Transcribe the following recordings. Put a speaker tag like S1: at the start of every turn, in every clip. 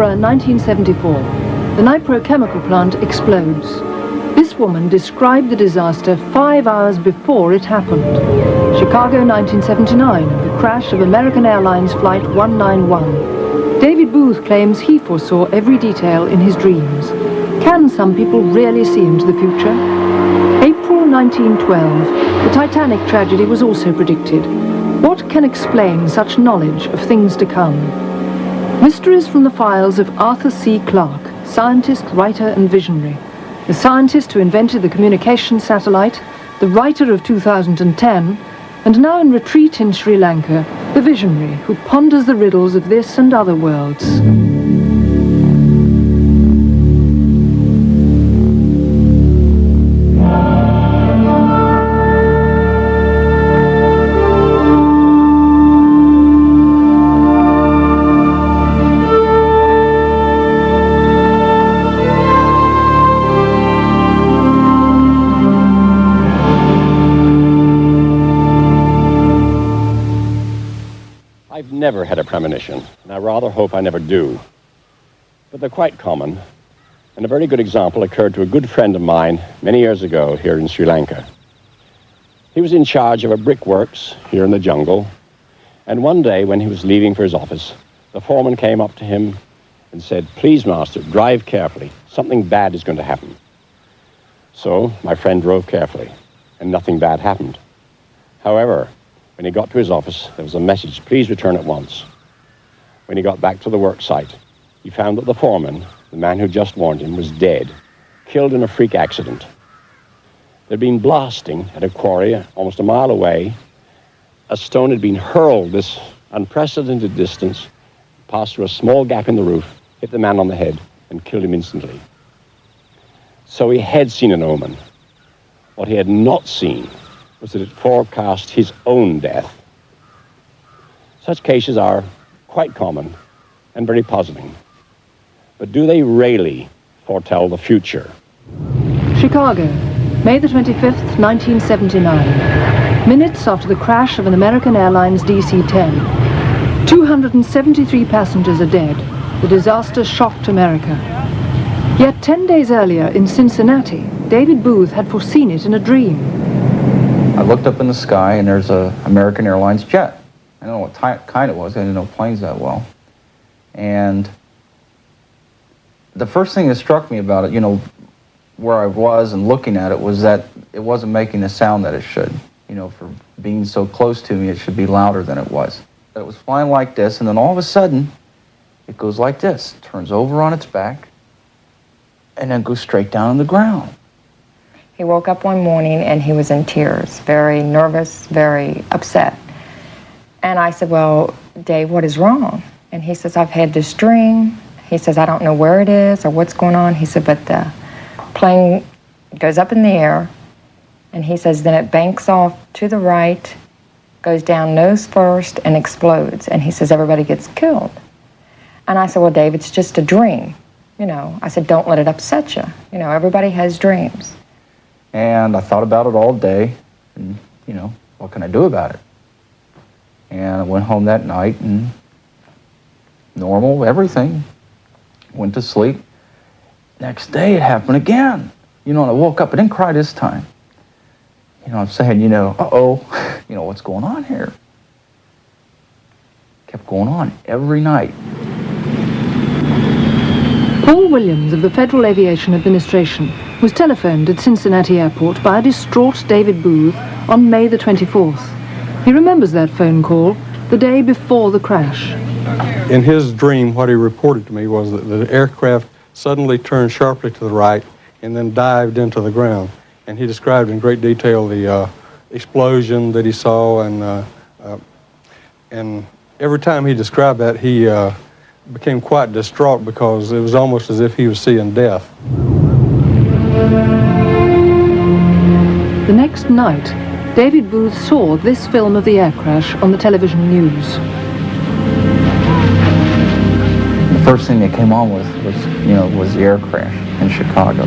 S1: Peterborough, 1974. The nitrochemical plant explodes. This woman described the disaster 5 hours before it happened. Chicago, 1979, the crash of American Airlines Flight 191. David Booth claims he foresaw every detail in his dreams. Can some people really see into the future? April 1912, the Titanic tragedy was also predicted. What can explain such knowledge of things to come? Mysteries from the files of Arthur C. Clarke, scientist, writer and visionary. The scientist who invented the communication satellite, the writer of 2010, and now in retreat in Sri Lanka, the visionary who ponders the riddles of this and other worlds.
S2: I've never had a premonition, and I rather hope I never do. But they're quite common, and a very good example occurred to a good friend of mine many years ago here in Sri Lanka. He was in charge of a brickworks here in the jungle, and one day when he was leaving for his office, the foreman came up to him and said, "Please, master, drive carefully. Something bad is going to happen." So my friend drove carefully, and nothing bad happened. However, when he got to his office, there was a message, "Please return at once." When he got back to the work site, he found that the foreman, the man who just warned him, was dead, killed in a freak accident. There'd been blasting at a quarry almost a mile away. A stone had been hurled this unprecedented distance, passed through a small gap in the roof, hit the man on the head, and killed him instantly. So he had seen an omen. What he had not seen was that it forecast his own death. Such cases are quite common and very puzzling. But do they really foretell the future?
S1: Chicago, May the 25th, 1979. Minutes after the crash of an American Airlines DC-10. 273 passengers are dead. The disaster shocked America. Yet 10 days earlier in Cincinnati, David Booth had foreseen it in a dream.
S3: I looked up in the sky and there's an American Airlines jet. I don't know what kind it was. I didn't know planes that well. And the first thing that struck me about it, you know, where I was and looking at it, was that it wasn't making the sound that it should. You know, for being so close to me, it should be louder than it was. It was flying like this, and then all of a sudden, it goes like this. It turns over on its back, and then goes straight down on the ground.
S4: He woke up one morning and he was in tears, very nervous, very upset. And I said, "Well, Dave, what is wrong?" And he says, "I've had this dream." He says, "I don't know where it is or what's going on." He said, "But the plane goes up in the air," and he says, "then it banks off to the right, goes down nose first, and explodes." And he says, "Everybody gets killed." And I said, "Well, Dave, it's just a dream." You know, I said, "Don't let it upset you. You know, everybody has dreams."
S3: And I thought about it all day, and, you know, what can I do about it? And I went home that night, and normal, everything. Went to sleep. Next day, it happened again. You know, and I woke up. I didn't cry this time. You know, I'm saying, you know, uh-oh, you know, what's going on here? Kept going on every night.
S1: Paul Williams of the Federal Aviation Administration was telephoned at Cincinnati Airport by a distraught David Booth on May the 24th. He remembers that phone call, the day before the crash.
S5: In his dream, what he reported to me was that the aircraft suddenly turned sharply to the right and then dived into the ground. And he described in great detail the explosion that he saw, and every time he described that, he became quite distraught because it was almost as if he was seeing death.
S1: The next night, David Booth saw this film of the air crash on the television news.
S3: The first thing that came on was the air crash in Chicago.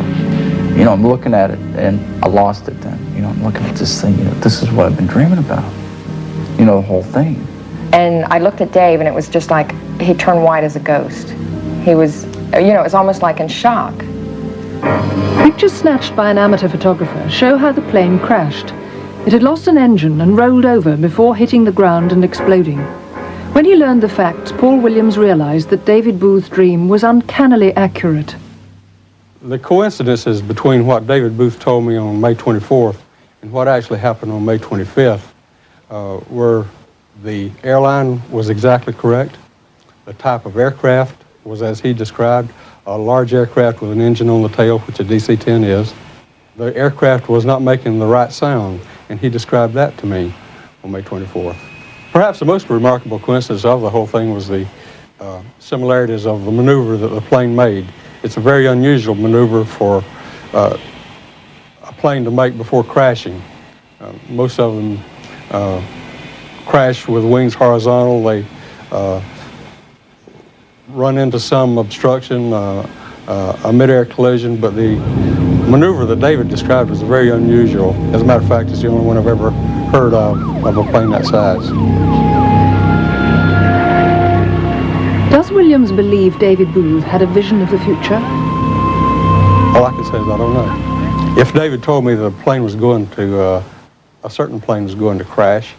S3: You know, I'm looking at it, and I lost it then. You know, I'm looking at this thing, you know, this is what I've been dreaming about. You know, the whole thing.
S4: And I looked at Dave, and it was just like he turned white as a ghost. He was, you know, it's almost like in shock.
S1: Pictures snatched by an amateur photographer show how the plane crashed. It had lost an engine and rolled over before hitting the ground and exploding. When he learned the facts, Paul Williams realized that David Booth's dream was uncannily accurate.
S5: The coincidences between what David Booth told me on May 24th and what actually happened on May 25th were the airline was exactly correct. The type of aircraft was as he described, a large aircraft with an engine on the tail, which a DC-10 is. The aircraft was not making the right sound, and he described that to me on May 24th. Perhaps the most remarkable coincidence of the whole thing was the similarities of the maneuver that the plane made. It's a very unusual maneuver for a plane to make before crashing. Most of them crash with wings horizontal. They run into some obstruction, a mid-air collision, but the maneuver that David described was very unusual. As a matter of fact, it's the only one I've ever heard of a plane that size.
S1: Does Williams believe David Booth had a vision of the future?
S5: All I can say is I don't know. If David told me the plane was going to, a certain plane was going to crash,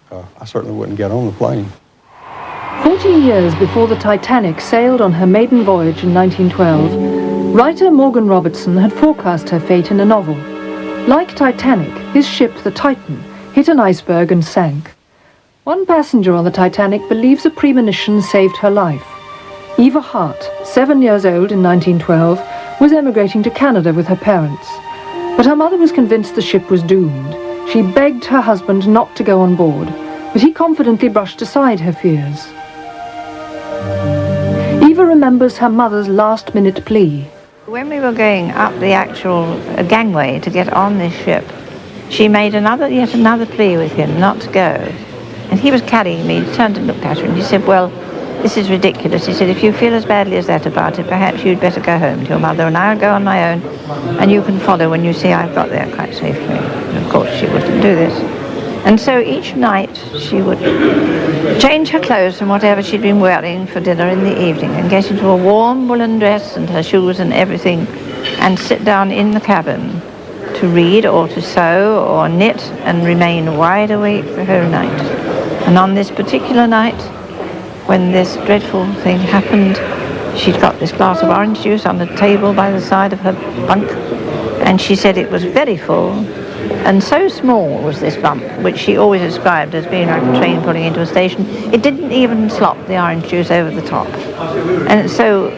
S5: I certainly wouldn't get on the plane.
S1: 14 years before the Titanic sailed on her maiden voyage in 1912, writer Morgan Robertson had forecast her fate in a novel. Like Titanic, his ship, the Titan, hit an iceberg and sank. One passenger on the Titanic believes a premonition saved her life. Eva Hart, 7 years old in 1912, was emigrating to Canada with her parents. But her mother was convinced the ship was doomed. She begged her husband not to go on board, but he confidently brushed aside her fears. Eva remembers her mother's last-minute plea.
S6: When we were going up the actual gangway to get on this ship, she made yet another plea with him not to go. And he was carrying me, he turned and looked at her, and he said, well, this is ridiculous. He said, if you feel as badly as that about it, perhaps you'd better go home to your mother, and I'll go on my own, and you can follow when you see I've got there quite safely. And of course, she wouldn't do this. And so each night she would change her clothes from whatever she'd been wearing for dinner in the evening and get into a warm woolen dress and her shoes and everything and sit down in the cabin to read or to sew or knit and remain wide awake the whole night. And on this particular night, when this dreadful thing happened, she'd got this glass of orange juice on the table by the side of her bunk, and she said it was very full. And so small was this bump, which she always described as being like a train pulling into a station, it didn't even slop the orange juice over the top. And so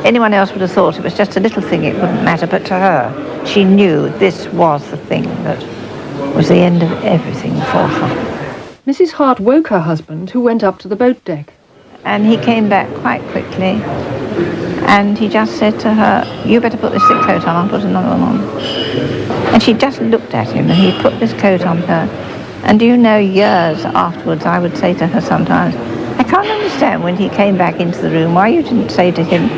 S6: anyone else would have thought it was just a little thing, it wouldn't matter, but to her, she knew this was the thing that was the end of everything for her.
S1: Mrs. Hart woke her husband, who went up to the boat deck.
S6: And he came back quite quickly, and he just said to her, you better put this thick coat on, I'll put another one on. And she just looked at him, and he put this coat on her. And do you know, years afterwards, I would say to her sometimes, I can't understand when he came back into the room why you didn't say to him,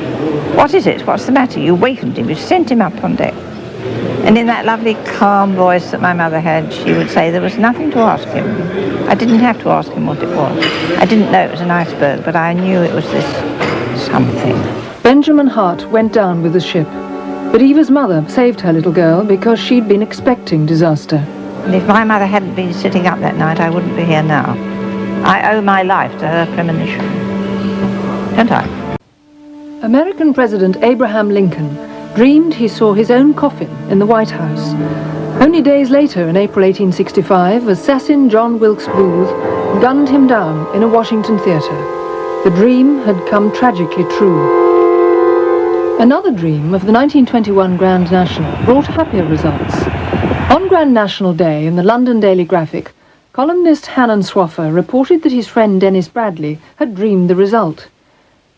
S6: what is it, what's the matter? You wakened him, you sent him up on deck. And in that lovely calm voice that my mother had, she would say there was nothing to ask him. I didn't have to ask him what it was. I didn't know it was an iceberg, but I knew it was this something.
S1: Benjamin Hart went down with the ship, but Eva's mother saved her little girl because she'd been expecting disaster.
S6: And if my mother hadn't been sitting up that night, I wouldn't be here now. I owe my life to her premonition. Don't I?
S1: American President Abraham Lincoln dreamed he saw his own coffin in the White House. Only days later, in April 1865, assassin John Wilkes Booth gunned him down in a Washington theater. The dream had come tragically true. Another dream of the 1921 Grand National brought happier results. On Grand National Day, in the London Daily Graphic, columnist Hannon Swaffer reported that his friend Dennis Bradley had dreamed the result.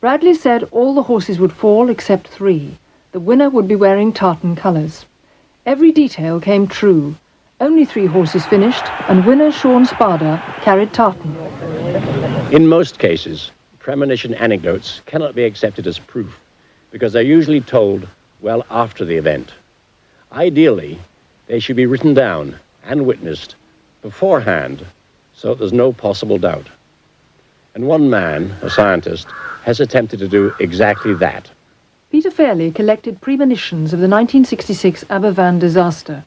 S1: Bradley said all the horses would fall except 3. The winner would be wearing tartan colours. Every detail came true. Only 3 horses finished, and winner Sean Spada carried tartan.
S2: In most cases, premonition anecdotes cannot be accepted as proof because they're usually told well after the event. Ideally, they should be written down and witnessed beforehand so that there's no possible doubt. And one man, a scientist, has attempted to do exactly that.
S1: Peter Fairley collected premonitions of the 1966 Aberfan disaster.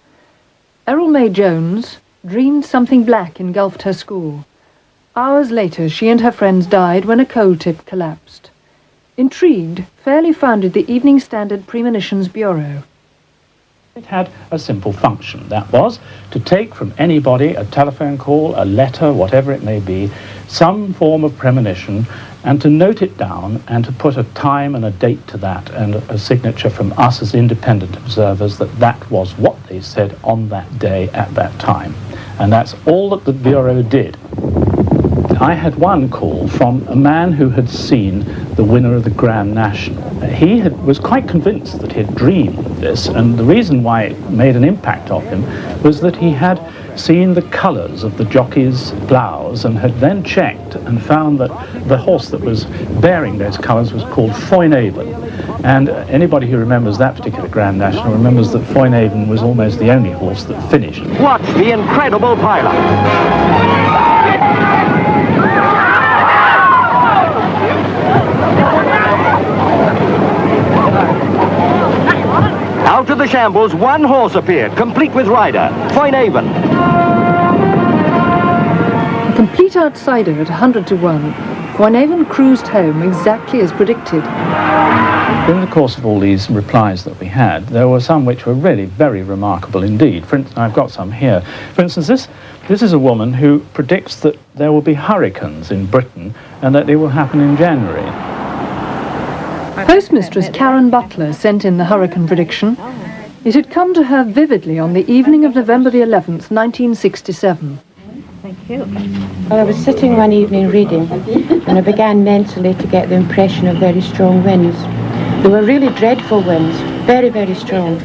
S1: Errol May Jones dreamed something black engulfed her school. Hours later, she and her friends died when a coal tip collapsed. Intrigued, Fairley founded the Evening Standard Premonitions Bureau.
S7: It had a simple function. That was to take from anybody a telephone call, a letter, whatever it may be, some form of premonition, and to note it down and to put a time and a date to that and a signature from us as independent observers that that was what they said on that day at that time. And that's all that the Bureau did. I had one call from a man who had seen the winner of the Grand National. He was quite convinced that he had dreamed this, and the reason why it made an impact on him was that he had seen the colours of the jockey's blouse and had then checked and found that the horse that was bearing those colours was called Foinaven. And anybody who remembers that particular Grand National remembers that Foinaven was almost the only horse that finished.
S8: Watch the incredible pilot. Out of the shambles, one horse appeared, complete with rider, Foinaven.
S1: A complete outsider at 100 to 1, Foinaven cruised home exactly as predicted.
S7: In the course of all these replies that we had, there were some which were really very remarkable indeed. For instance, I've got some here. For instance, this is a woman who predicts that there will be hurricanes in Britain and that they will happen in January.
S1: Postmistress Karen Butler sent in the hurricane prediction. It had come to her vividly on the evening of November the 11th, 1967.
S6: Thank you.
S9: Well, I was sitting one evening reading, and I began mentally to get the impression of very strong winds. There were really dreadful winds, very, very strong.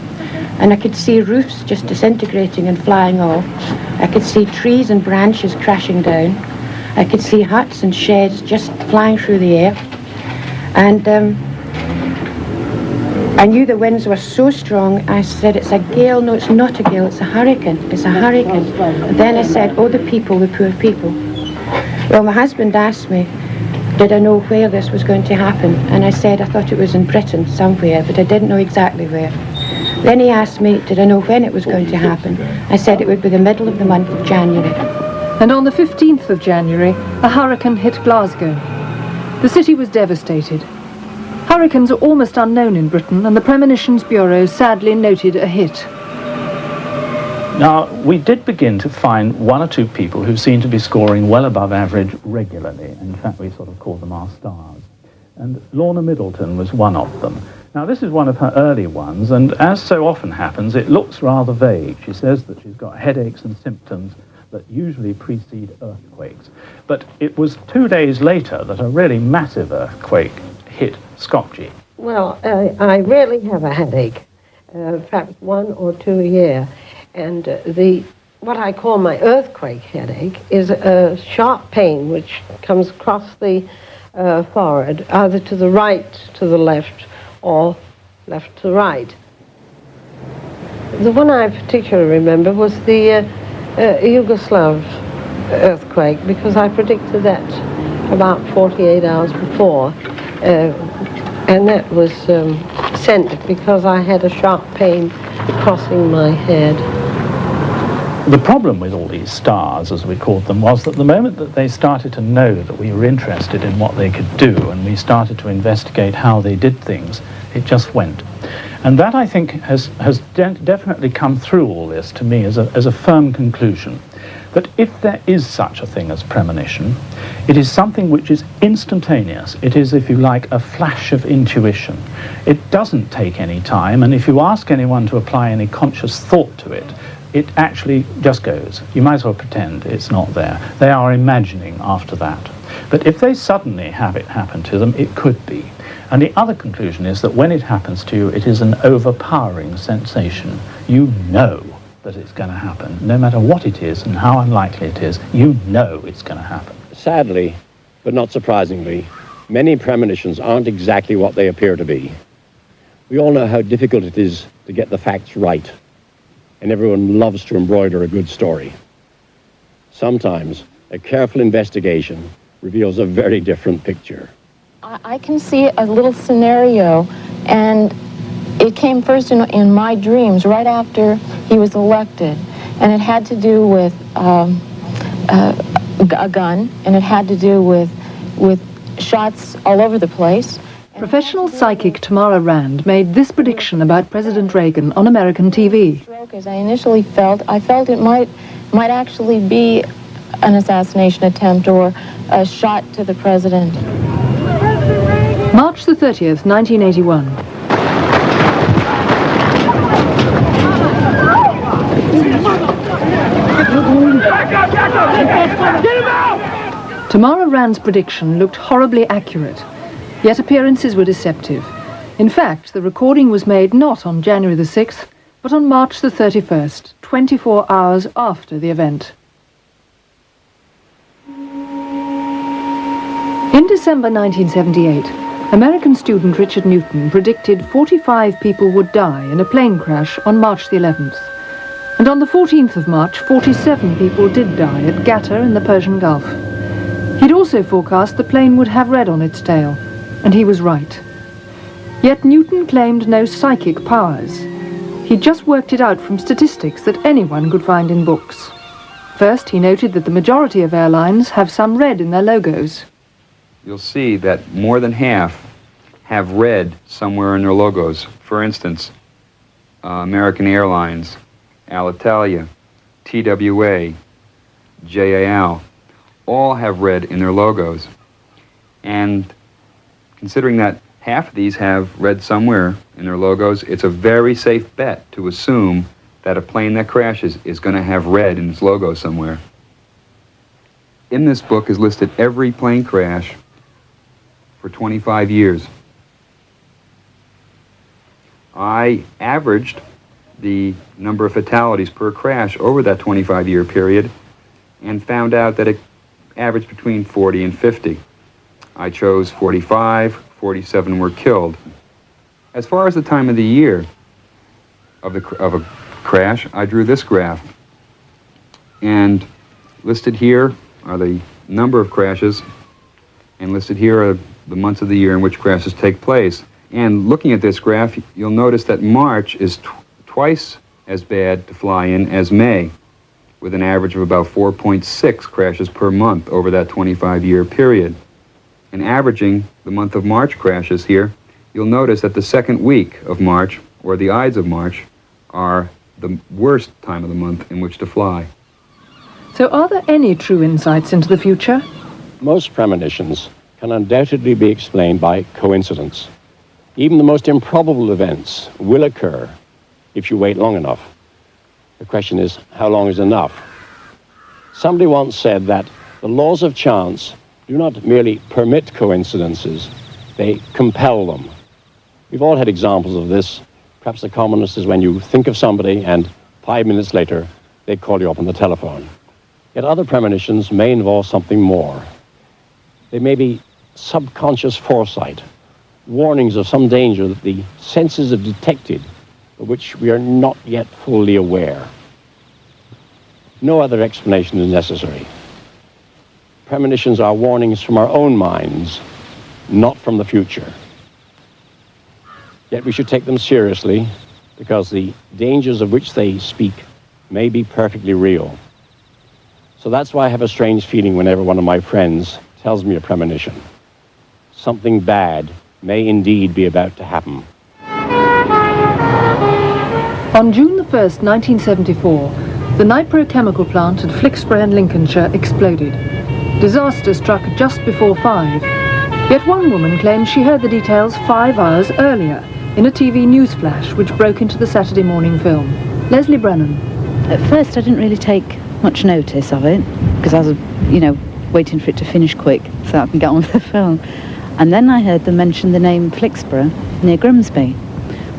S9: And I could see roofs just disintegrating and flying off. I could see trees and branches crashing down. I could see huts and sheds just flying through the air. And I knew the winds were so strong, I said, it's a gale. No, it's not a gale, it's a hurricane. It's a hurricane. And then I said, oh, the people, the poor people. Well, my husband asked me, did I know where this was going to happen? And I said I thought it was in Britain somewhere, but I didn't know exactly where. Then he asked me, did I know when it was going to happen? I said it would be the middle of the month of January.
S1: And on the 15th of January, a hurricane hit Glasgow. The city was devastated. Hurricanes are almost unknown in Britain, and the Premonitions Bureau sadly noted a hit.
S7: Now, we did begin to find one or two people who seemed to be scoring well above average regularly. In fact, we sort of called them our stars. And Lorna Middleton was one of them. Now, this is one of her early ones, and as so often happens, it looks rather vague. She says that she's got headaches and symptoms that usually precede earthquakes. But it was 2 days later that a really massive earthquake hit Skopje.
S10: Well, I rarely have a headache, perhaps 1 or 2 a year. And what I call my earthquake headache is a sharp pain which comes across the forehead, either to the right, to the left, or left to right. The one I particularly remember was the Yugoslav earthquake, because I predicted that about 48 hours before. And that was sent because I had a sharp pain crossing my head.
S7: The problem with all these stars, as we called them, was that the moment that they started to know that we were interested in what they could do and we started to investigate how they did things, it just went. And that, I think, has definitely come through all this to me as a firm conclusion. That if there is such a thing as premonition, it is something which is instantaneous. It is, if you like, a flash of intuition. It doesn't take any time, and if you ask anyone to apply any conscious thought to it, it actually just goes. You might as well pretend it's not there. They are imagining after that. But if they suddenly have it happen to them, it could be. And the other conclusion is that when it happens to you, it is an overpowering sensation. You know that it's going to happen. No matter what it is and how unlikely it is, you know it's going to happen.
S2: Sadly, but not surprisingly, many premonitions aren't exactly what they appear to be. We all know how difficult it is to get the facts right, and everyone loves to embroider a good story. Sometimes a careful investigation reveals a very different picture.
S11: I can see a little scenario, and it came first in my dreams right after he was elected, and it had to do with a gun, and it had to do with shots all over the place.
S1: Professional psychic Tamara Rand made this prediction about President Reagan on American TV.
S11: As I initially felt, it might actually be an assassination attempt or a shot to the president.
S1: March the 30th, 1981. Tamara Rand's prediction looked horribly accurate, yet appearances were deceptive. In fact, the recording was made not on January the 6th, but on March the 31st, 24 hours after the event. In December 1978, American student Richard Newton predicted 45 people would die in a plane crash on March the 11th. And on the 14th of March, 47 people did die at Qatar in the Persian Gulf. He'd also forecast the plane would have red on its tail, and he was right. Yet Newton claimed no psychic powers. He'd just worked it out from statistics that anyone could find in books. First, he noted that the majority of airlines have some red in their logos.
S12: You'll see that more than half have red somewhere in their logos. For instance, American Airlines, Alitalia, TWA, JAL, all have red in their logos. And considering that half of these have red somewhere in their logos, it's a very safe bet to assume that a plane that crashes is going to have red in its logo somewhere. In this book is listed every plane crash for 25 years. I averaged the number of fatalities per crash over that 25-year period and found out that it averaged between 40 and 50. I chose 45, 47 were killed. As far as the time of the year of a crash, I drew this graph. And listed here are the number of crashes, and listed here are the months of the year in which crashes take place. And looking at this graph, you'll notice that March is twice as bad to fly in as May, with an average of about 4.6 crashes per month over that 25-year period. And averaging the month of March crashes here, you'll notice that the second week of March, or the Ides of March, are the worst time of the month in which to fly.
S1: So are there any true insights into the future?
S2: Most premonitions can undoubtedly be explained by coincidence. Even the most improbable events will occur if you wait long enough. The question is, how long is enough? Somebody once said that the laws of chance do not merely permit coincidences, they compel them. We've all had examples of this. Perhaps the commonest is when you think of somebody and 5 minutes later they call you up on the telephone. Yet other premonitions may involve something more. They may be subconscious foresight, warnings of some danger that the senses have detected, of which we are not yet fully aware. No other explanation is necessary. Premonitions are warnings from our own minds, not from the future. Yet we should take them seriously, because the dangers of which they speak may be perfectly real. So that's why I have a strange feeling whenever one of my friends tells me a premonition. Something bad may indeed be about to happen.
S1: On June the 1st, 1974, the nitrochemical plant at Flixborough in Lincolnshire exploded. Disaster struck just before 5. Yet one woman claims she heard the details 5 hours earlier in a TV news flash which broke into the Saturday morning film. Leslie Brennan.
S13: At first I didn't really take much notice of it because I was, waiting for it to finish quick so I can get on with the film. And then I heard them mention the name Flixborough near Grimsby.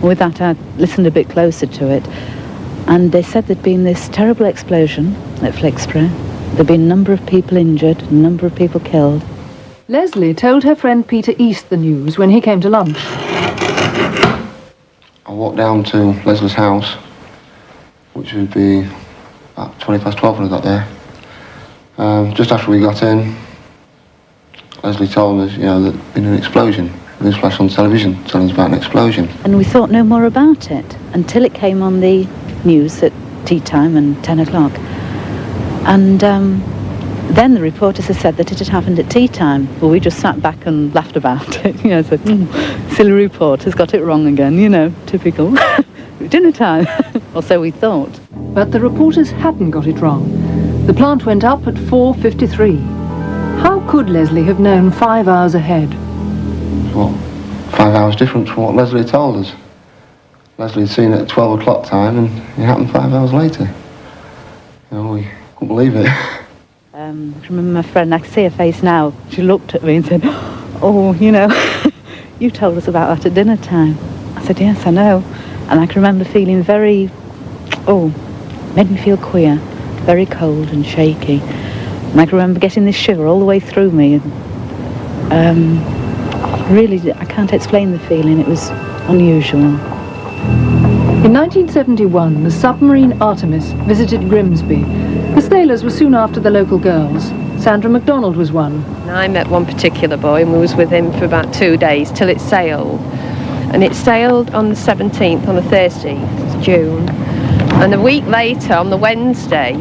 S13: With that I listened a bit closer to it, and they said there'd been this terrible explosion at Flixborough. There'd been a number of people injured, a number of people killed.
S1: Leslie told her friend Peter East the news when he came to lunch.
S14: I walked down to Leslie's house, which would be about 12 when I got there. Just after we got in, Leslie told us, you know, that there'd been an explosion. It was flashed on television telling us about an explosion.
S13: And we thought no more about it until it came on the news at tea time and 10 o'clock. And then the reporters had said that it had happened at tea time. Well, we just sat back and laughed about it. You know, said, silly reporters got it wrong again, you know, typical. Dinner time, or so we thought.
S1: But the reporters hadn't got it wrong. The plant went up at 4:53. How could Leslie have known 5 hours ahead?
S14: Well, 5 hours difference from what Leslie had told us. Leslie had seen it at 12 o'clock time, and it happened 5 hours later. You know, we couldn't believe it.
S13: I remember my friend, I can see her face now. She looked at me and said, oh, you know, you told us about that at dinner time. I said, yes, I know. And I can remember feeling very, made me feel queer, very cold and shaky. And I can remember getting this shiver all the way through me. And really, I can't explain the feeling. It was unusual.
S1: In 1971, the submarine Artemis visited Grimsby. The sailors were soon after the local girls. Sandra MacDonald was one.
S15: I met one particular boy and we was with him for about 2 days till it sailed. And it sailed on the 17th, on the Thursday, it's June. And a week later, on the Wednesday,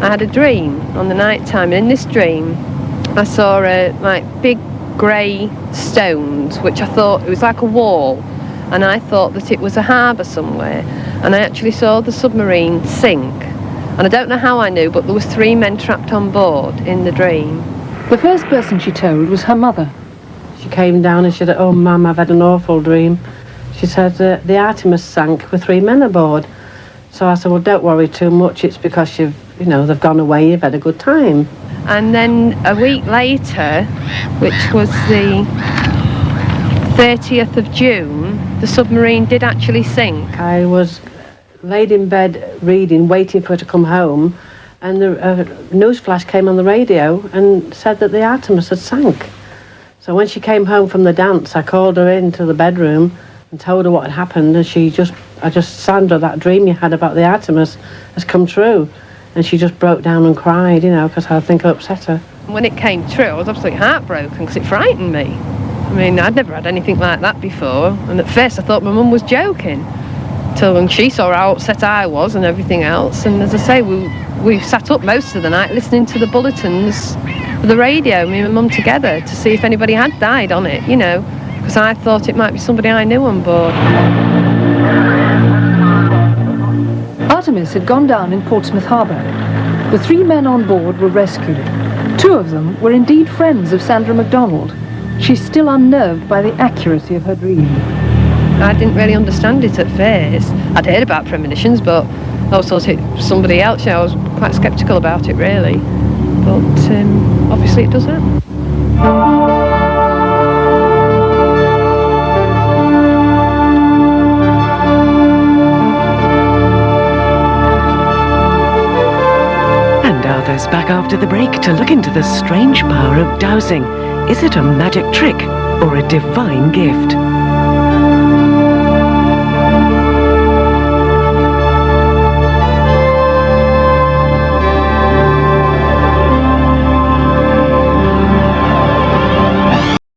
S15: I had a dream on the night time. And in this dream, I saw big grey stones, which I thought, it was like a wall. And I thought that it was a harbour somewhere. And I actually saw the submarine sink. And I don't know how I knew, but there was 3 men trapped on board in the dream.
S1: The first person she told was her mother.
S10: She came down and she said, oh, Mum, I've had an awful dream. She said, the Artemis sank with 3 men aboard. So I said, well, don't worry too much. It's because they've gone away, you've had a good time.
S15: And then a week later, which was the 30th of June, the submarine did actually sink.
S10: I was laid in bed reading, waiting for her to come home, and the news flash came on the radio and said that the Artemis had sank. So when she came home from the dance, I called her into the bedroom and told her what had happened, and Sandra, that dream you had about the Artemis has come true. And she just broke down and cried, because I think I upset her.
S15: When it came true, I was absolutely heartbroken because it frightened me. I mean, I'd never had anything like that before, and at first I thought my mum was joking, till when she saw how upset I was and everything else. And as I say, we sat up most of the night listening to the bulletins for the radio, me and my mum together, to see if anybody had died on it, because I thought it might be somebody I knew on board.
S1: Artemis had gone down in Portsmouth Harbour. The 3 men on board were rescued. 2 of them were indeed friends of Sandra MacDonald. She's still unnerved by the accuracy of her dream.
S15: I didn't really understand it at first. I'd heard about premonitions, but I always thought it was somebody else. I was quite sceptical about it, really. But obviously it does happen.
S16: And Arthur's back after the break to look into the strange power of dowsing. Is it a magic trick or a divine gift?